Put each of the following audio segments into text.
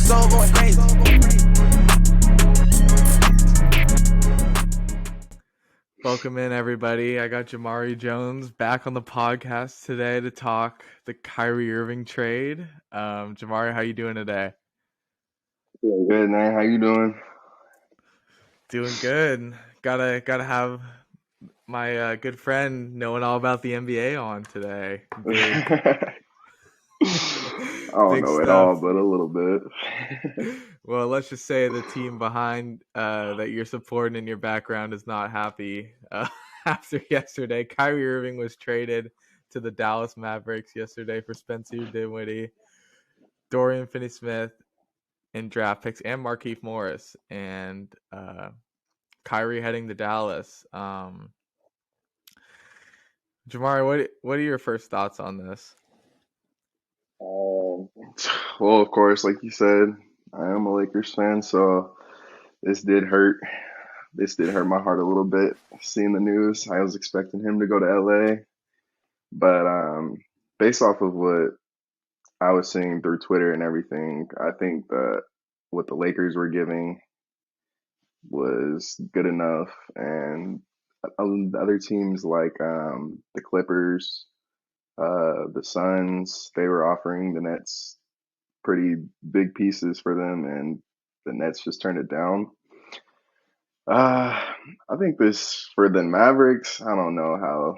soul going crazy. Welcome in, everybody. I got Jamaari Jones back on the podcast today to talk the Kyrie Irving trade. Jamaari, how you doing today? Good, man. How you doing? Doing good. Gotta have my good friend knowing all about the NBA on today. I don't Big know it stuff. all, but a little bit. Well, let's just say the team behind that you're supporting in your background is not happy after yesterday. Kyrie Irving was traded to the Dallas Mavericks yesterday for Spencer Dinwiddie, Dorian Finney-Smith, and draft picks, and Markieff Morris, and Kyrie heading to Dallas. Jamaari, what are your first thoughts on this? Well, of course, like you said, I am a Lakers fan, so this did hurt. This did hurt my heart a little bit. Seeing the news, I was expecting him to go to LA, but based off of what I was seeing through Twitter and everything, I think that what the Lakers were giving was good enough, and other teams like the Clippers, the Suns, they were offering the Nets pretty big pieces for them, and the Nets just turned it down. I think this for the Mavericks, I don't know how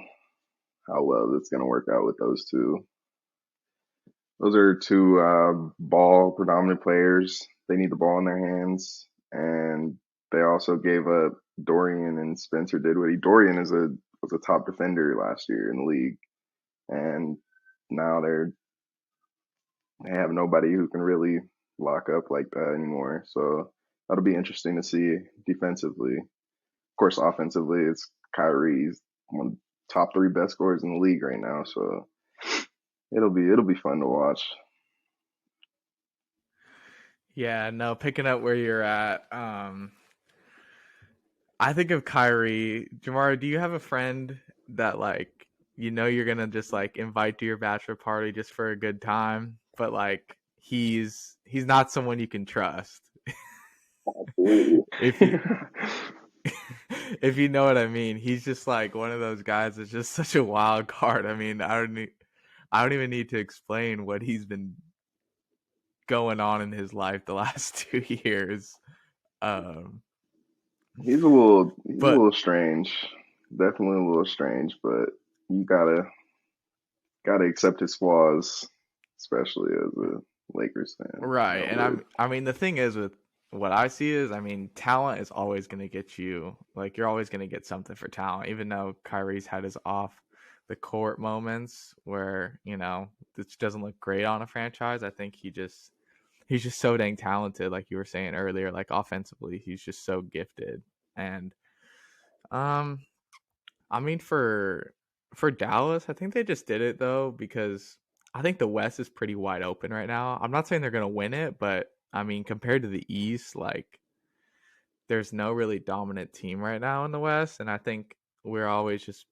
well it's gonna work out with those two. Those are two ball predominant players. They need the ball in their hands, and they also gave up Dorian and Spencer Dinwiddie. Dorian was a top defender last year in the league, and now they have nobody who can really lock up like that anymore. So that'll be interesting to see defensively. Of course, offensively, it's Kyrie's one of the top three best scorers in the league right now. So it'll be fun to watch. Yeah, no, picking up where you're at. I think of Kyrie. Jamaari, do you have a friend that you're gonna just invite to your bachelor party just for a good time, but he's not someone you can trust. if you if you know what I mean, he's just one of those guys that's just such a wild card. I mean, I don't even need to explain what he's been going on in his life the last 2 years. He's a little strange. Definitely a little strange, but you gotta accept his flaws, especially as a Lakers fan. Right. And I mean the thing is with what I see is, I mean, talent is always going to get you, you're always going to get something for talent, even though Kyrie's had his off the court moments where, this doesn't look great on a franchise. I think he's just so dang talented, like you were saying earlier, offensively, he's just so gifted. And I mean for Dallas, I think they just did it though because I think the West is pretty wide open right now. I'm not saying they're going to win it, but I mean compared to the East, there's no really dominant team right now in the West, and I think we're always just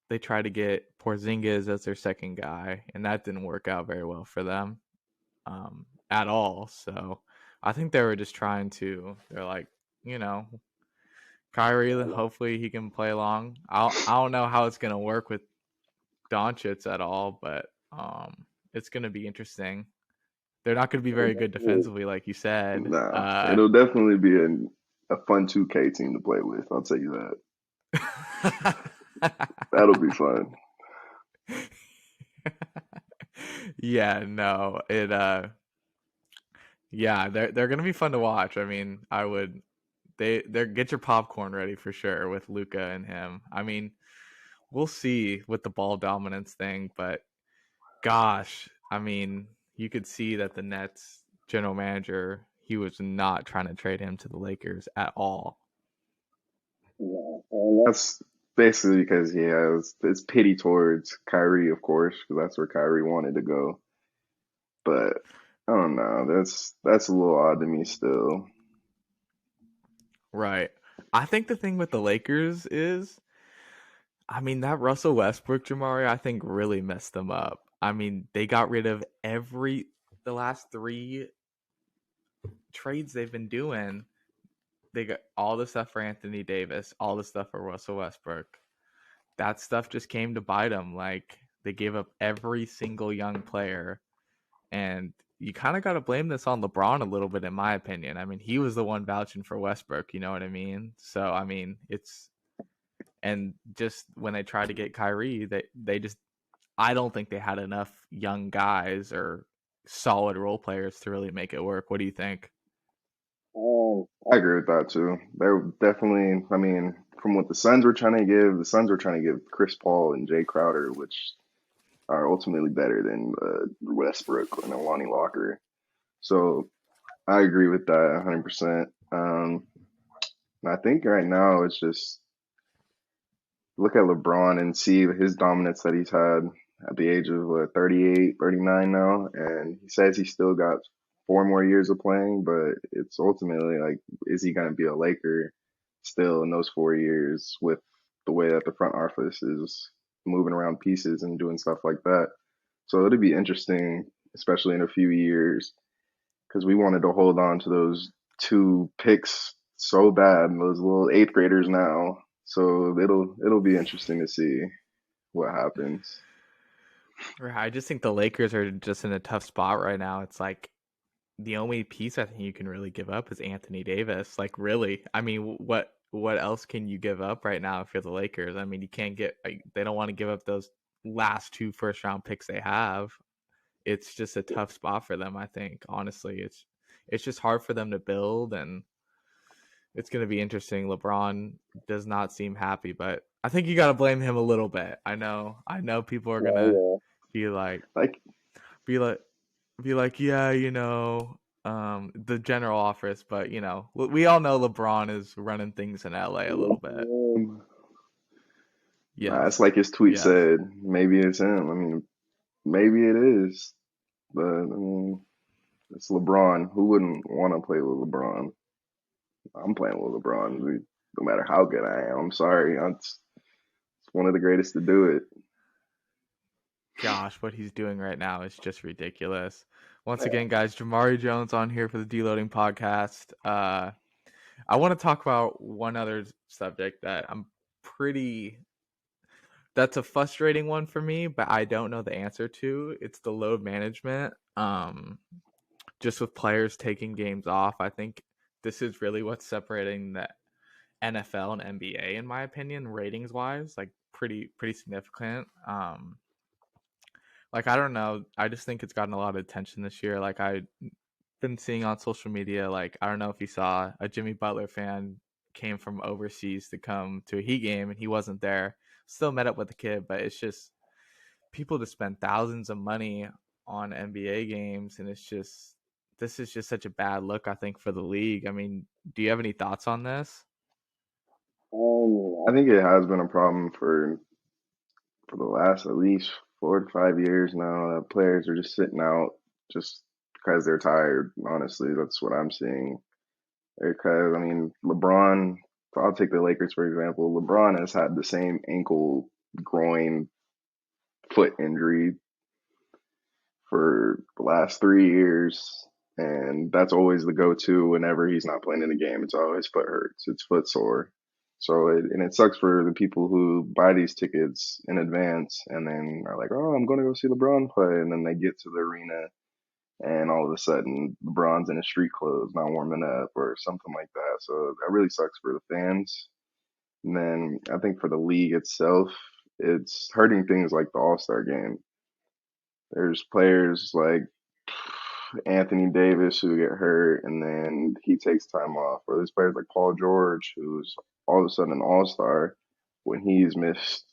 they try to get Porzingis as their second guy, and that didn't work out very well for them at all. So I think they were just trying to. They're Kyrie, hopefully he can play along. I don't know how it's gonna work with Doncic at all, but it's gonna be interesting. They're not gonna be very good defensively, like you said. Nah, it'll definitely be a fun 2K team to play with. I'll tell you that. That'll be fun. Yeah, no, yeah, they're gonna be fun to watch. I mean, they're get your popcorn ready for sure with Luka and him. I mean, we'll see with the ball dominance thing, but gosh, I mean, you could see that the Nets general manager, he was not trying to trade him to the Lakers at all. Yeah, and that's basically because it's pity towards Kyrie, of course, because that's where Kyrie wanted to go. But I don't know. That's a little odd to me still. Right. I think the thing with the Lakers is, I mean, that Russell Westbrook, Jamari, I think really messed them up. I mean, they got rid of the last three trades they've been doing, they got all the stuff for Anthony Davis, all the stuff for Russell Westbrook. That stuff just came to bite them. Like they gave up every single young player, and you kind of got to blame this on LeBron a little bit, in my opinion. I mean, he was the one vouching for Westbrook. You know what I mean? So I mean, it's and just when they tried to get Kyrie, they just I don't think they had enough young guys or solid role players to really make it work. What do you think? I agree with that too. They're definitely, I mean, from what the Suns were trying to give, the Suns were trying to give Chris Paul and Jay Crowder, which are ultimately better than Westbrook and Lonnie Walker. So I agree with that 100%. And I think right now it's just look at LeBron and see his dominance that he's had at the age of 38, 39 now. And he says he still got 4 more years of playing, but it's ultimately like, is he going to be a Laker still in those 4 years with the way that the front office is moving around pieces and doing stuff like that? So it'd be interesting, especially in a few years, because we wanted to hold on to those two picks so bad, those little eighth graders now. So it'll be interesting to see what happens. I just think the Lakers are just in a tough spot right now. It's like the only piece I think you can really give up is Anthony Davis. Like, really, I mean, what else can you give up right now if you're the Lakers? I mean, you can't get like, they don't want to give up those last two first round picks they have. It's just a tough spot for them. I think honestly, it's just hard for them to build, and it's going to be interesting. LeBron does not seem happy, but I think you got to blame him a little bit. I know people are gonna Yeah, be like, like be like, yeah, the general office, but we all know LeBron is running things in LA a little bit. nah, it's Yes, like his tweet yes. said. Maybe it's him. I mean, maybe it is, but I mean, it's LeBron. Who wouldn't want to play with LeBron? I'm playing with LeBron, no matter how good I am. I'm sorry, it's one of the greatest to do it. Gosh, what he's doing right now is just ridiculous. Once again, guys, Jamaari Jones on here for the Deloading podcast. I want to talk about one other subject that I'm pretty that's a frustrating one for me, but I don't know the answer to. It's the load management. Just with players taking games off, I think this is really what's separating the NFL and NBA, in my opinion, ratings wise, like pretty significant. Like I don't know, I just think it's gotten a lot of attention this year. Like I've been seeing on social media, like I don't know if you saw a Jimmy Butler fan came from overseas to come to a Heat game and he wasn't there. Still met up with the kid, but it's just people to spend thousands of money on NBA games, and it's just this is just such a bad look, I think, for the league. I mean, do you have any thoughts on this? I think it has been a problem for the last at least 4 to 5 years now. That players are just sitting out just because they're tired. Honestly, that's what I'm seeing. Because I mean, LeBron. I'll take the Lakers for example. LeBron has had the same ankle, groin, foot injury for the last 3 years, and that's always the go-to whenever he's not playing in the game. It's always foot hurts, it's foot sore. So and it sucks for the people who buy these tickets in advance and then are like, oh, I'm going to go see LeBron play, and then they get to the arena and all of a sudden LeBron's in his street clothes, not warming up or something like that. So that really sucks for the fans. And then I think for the league itself, it's hurting things like the All Star game. There's players like Anthony Davis who get hurt and then he takes time off. Or there's players like Paul George who's all of a sudden an all-star when he's missed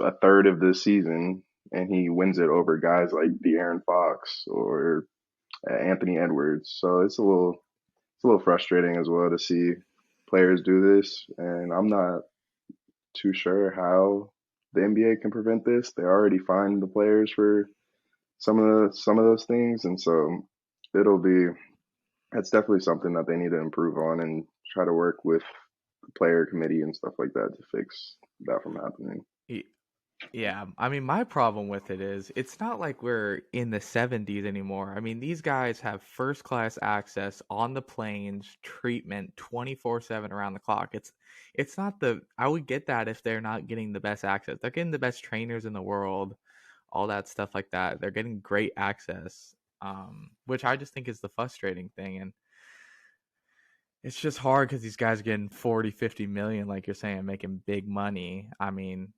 a third of the season and he wins it over guys like De'Aaron Fox or Anthony Edwards. So it's a little frustrating as well to see players do this, and I'm not too sure how the NBA can prevent this. They already fined the players for some of those things, and so it'll be that's definitely something that they need to improve on and try to work with the player committee and stuff like that to fix that from happening. Yeah, I mean, my problem with it is it's not like we're in the 70s anymore. I mean, these guys have first class access on the planes, treatment 24/7 around the clock. It's not the I would get that if they're not getting the best access. They're getting the best trainers in the world, all that stuff like that. They're getting great access. Which I just think is the frustrating thing, and it's just hard because these guys are getting 40, 50 million, like you're saying, making big money. I mean,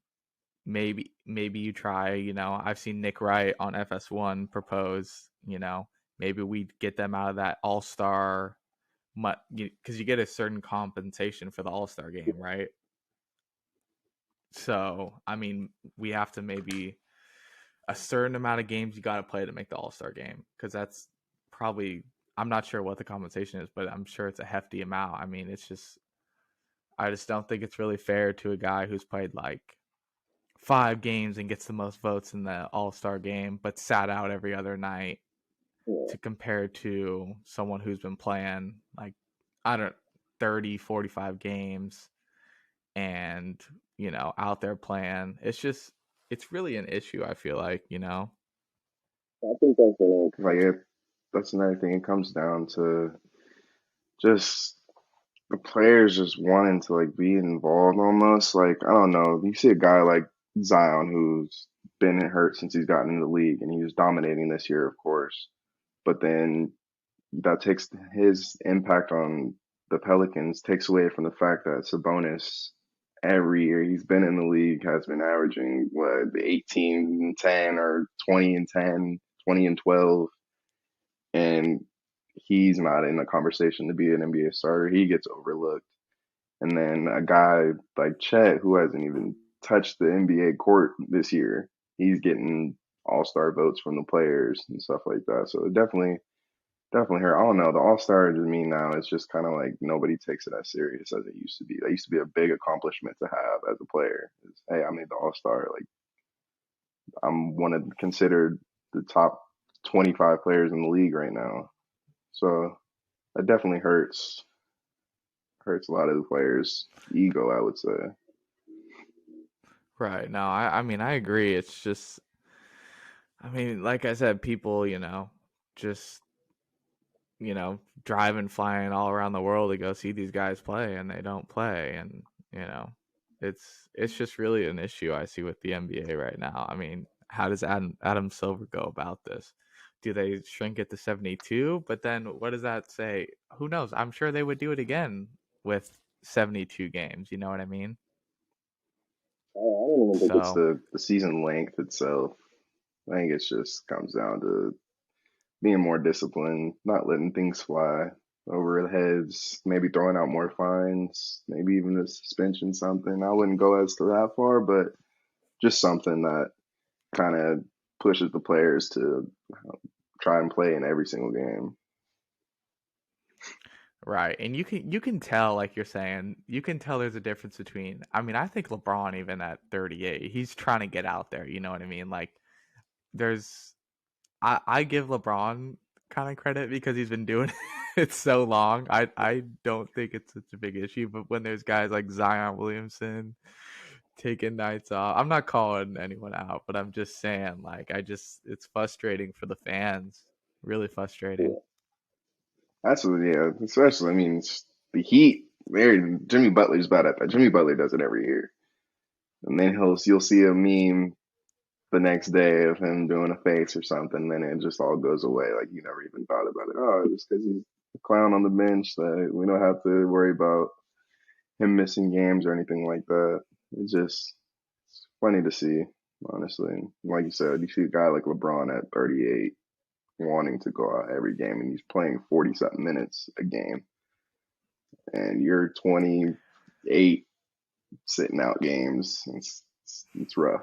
maybe you try, I've seen Nick Wright on FS1 propose, maybe we get them out of that all-star, because you get a certain compensation for the all-star game, right? So I mean, we have to maybe a certain amount of games you got to play to make the all-star game, because that's probably, I'm not sure what the compensation is, but I'm sure it's a hefty amount. I mean, I just don't think it's really fair to a guy who's played like 5 games and gets the most votes in the All Star game, but sat out every other night, Yeah, to compare to someone who's been playing like, I don't 30, 45 games and, out there playing. It's really an issue, I feel like. I think that's that's another thing. It comes down to just the players just wanting to like be involved almost. Like, I don't know, you see a guy like Zion who's been hurt since he's gotten in the league and he was dominating this year, of course. But then that takes his impact on the Pelicans, takes away from the fact that Sabonis every year he's been in the league has been averaging what 18 and 10 or 20 and 10, 20 and 12, and he's not in the conversation to be an NBA starter. He gets overlooked. And then a guy like Chet, who hasn't even touched the NBA court this year, he's getting all-star votes from the players and stuff like that. So it definitely hurt. I don't know. The all-star to me now is just kind of like nobody takes it as serious as it used to be. That used to be a big accomplishment to have as a player. Is, hey, I made the all-star. Like, I'm one of considered the top 25 players in the league right now. So that definitely hurts a lot of the players' ego, I would say. Right. No, I mean, I agree. It's just, I mean, like I said, people, just driving, flying all around the world to go see these guys play, and they don't play, and you know, it's just really an issue I see with the NBA right now. I mean, how does Adam Silver go about this? Do they shrink it to 72? But then what does that say? Who knows? I'm sure they would do it again with 72 games. You know what I mean? I don't even think it's So the season length itself. I think it just comes down to being more disciplined, not letting things fly over the heads, maybe throwing out more fines, maybe even a suspension, something. I wouldn't go as to that far, but just something that kind of pushes the players to try and play in every single game. right, and you can tell, like you're saying, you can tell there's a difference between. I mean, I think LeBron, even at 38, he's trying to get out there. You know what I mean? Like, there's I give LeBron kind of credit because he's been doing it so long. I don't think it's such a big issue, but when there's guys like Zion Williamson taking nights off, I'm not calling anyone out, but I'm just saying, like, it's frustrating for the fans, really frustrating. Yeah, that's what, yeah, especially, I mean, the Heat, there, Jimmy Butler's bad at that. Jimmy Butler does it every year. And then you'll see a meme the next day of him doing a face or something, then it just all goes away. Like you never even thought about it. Oh, just because he's a clown on the bench, that we don't have to worry about him missing games or anything like that. It's funny to see, honestly. Like you said, you see a guy like LeBron at 38 wanting to go out every game, and he's playing 40 something minutes a game, and you're 28 sitting out games. It's rough.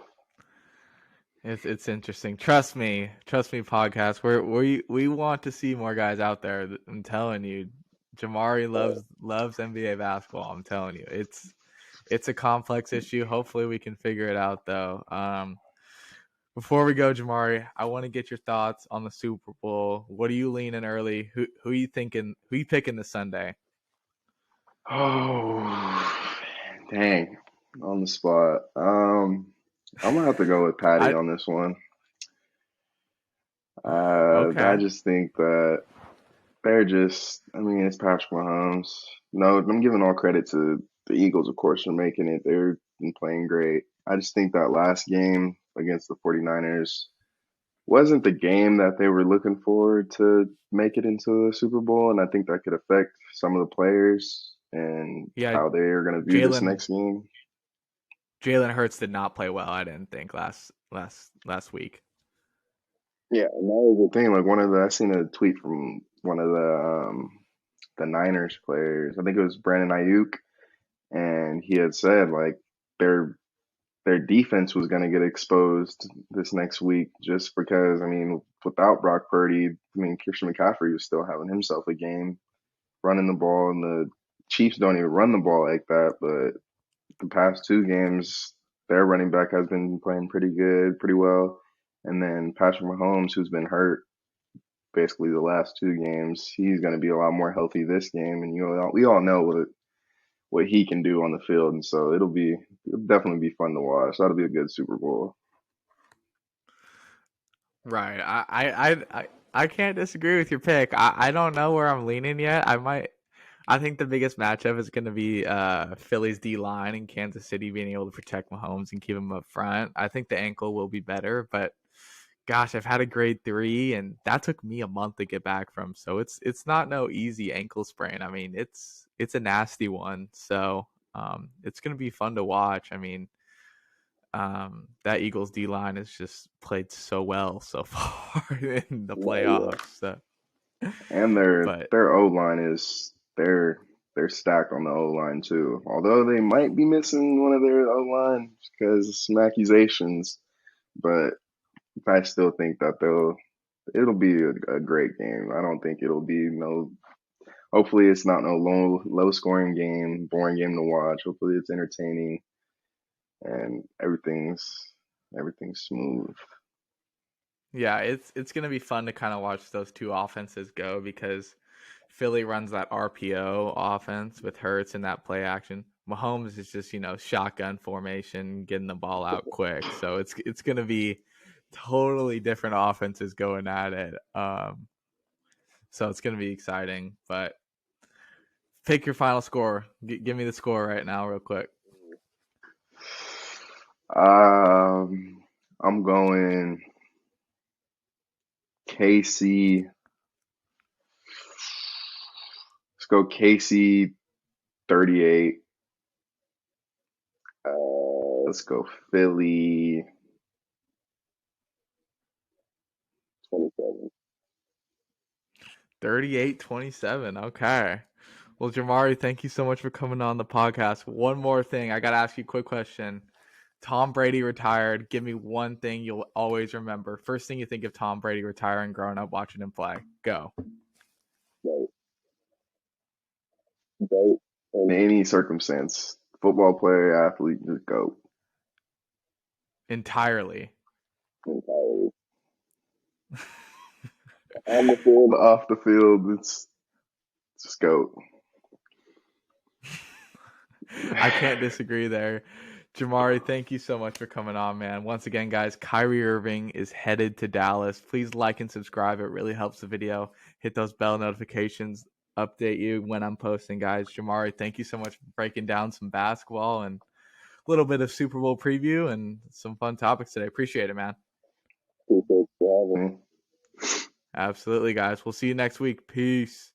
It's interesting. Trust me, podcast. We want to see more guys out there. I'm telling you, Jamari loves NBA basketball. I'm telling you, it's a complex issue. Hopefully, we can figure it out though. Before we go, Jamari, I want to get your thoughts on the Super Bowl. What are you leaning early? Who you thinking? Who you picking this Sunday? Oh, dang. On the spot. I'm gonna have to go with Patty I on this one. I okay. just think that they're just, I mean, it's Patrick Mahomes. No, I'm giving all credit to the Eagles, of course, for making it. They've been playing great. I just think that last game against the 49ers wasn't the game that they were looking for to make it into the Super Bowl. And I think that could affect some of the players and Yeah, how they're going to view this Jalen next game. Jalen Hurts did not play well. I didn't think last week. Yeah, and that was the thing. Like I seen a tweet from one of the Niners players. I think it was Brandon Ayuk, and he had said like their their defense was going to get exposed this next week just because, I mean, without Brock Purdy, I mean, Christian McCaffrey was still having himself a game running the ball, and the Chiefs don't even run the ball like that. But the past two games, their running back has been playing pretty good, pretty well. And then Patrick Mahomes, who's been hurt basically the last two games, he's going to be a lot more healthy this game. And we all know what he can do on the field, and so it'll definitely be fun to watch. That'll be a good Super Bowl. Right. I can't disagree with your pick. I don't know where I'm leaning yet. I think the biggest matchup is going to be Philly's D line and Kansas City being able to protect Mahomes and keep him up front. I think the ankle will be better, but gosh, I've had a grade 3, and that took me a month to get back from. So it's not no easy ankle sprain. I mean, it's a nasty one. So it's going to be fun to watch. I mean, that Eagles D line has just played so well so far in the Yeah, playoffs. So, and but their O line is they're stacked on the O line too. Although they might be missing one of their O line because of some accusations, but I still think that it'll be a great game. I don't think it'll be no. Hopefully, it's not no low scoring game, boring game to watch. Hopefully, it's entertaining and everything's smooth. yeah, it's gonna be fun to kind of watch those two offenses go because Philly runs that RPO offense with Hurts and that play action. Mahomes is just shotgun formation, getting the ball out quick. So it's gonna be totally different offenses going at it. So it's gonna be exciting. But pick your final score. Give me the score right now, real quick. I'm going KC. Let's go KC 38. Let's go Philly 27. 38-27. Okay. Well, Jamari, thank you so much for coming on the podcast. One more thing. I got to ask you a quick question. Tom Brady retired. Give me one thing you'll always remember. First thing you think of Tom Brady retiring growing up watching him play. Go. Right. Right. In any circumstance, football player, athlete, just go Entirely. entirely. On the field, off the field, it's just go. I can't disagree there. Jamari, thank you so much for coming on, man. Once again, guys, Kyrie Irving is headed to Dallas. Please like and subscribe. It really helps the video. Hit those bell notifications, update you when I'm posting, guys. Jamari, thank you so much for breaking down some basketball and a little bit of Super Bowl preview and some fun topics today. Appreciate it, man. Appreciate you having me. Absolutely, guys. We'll see you next week. Peace.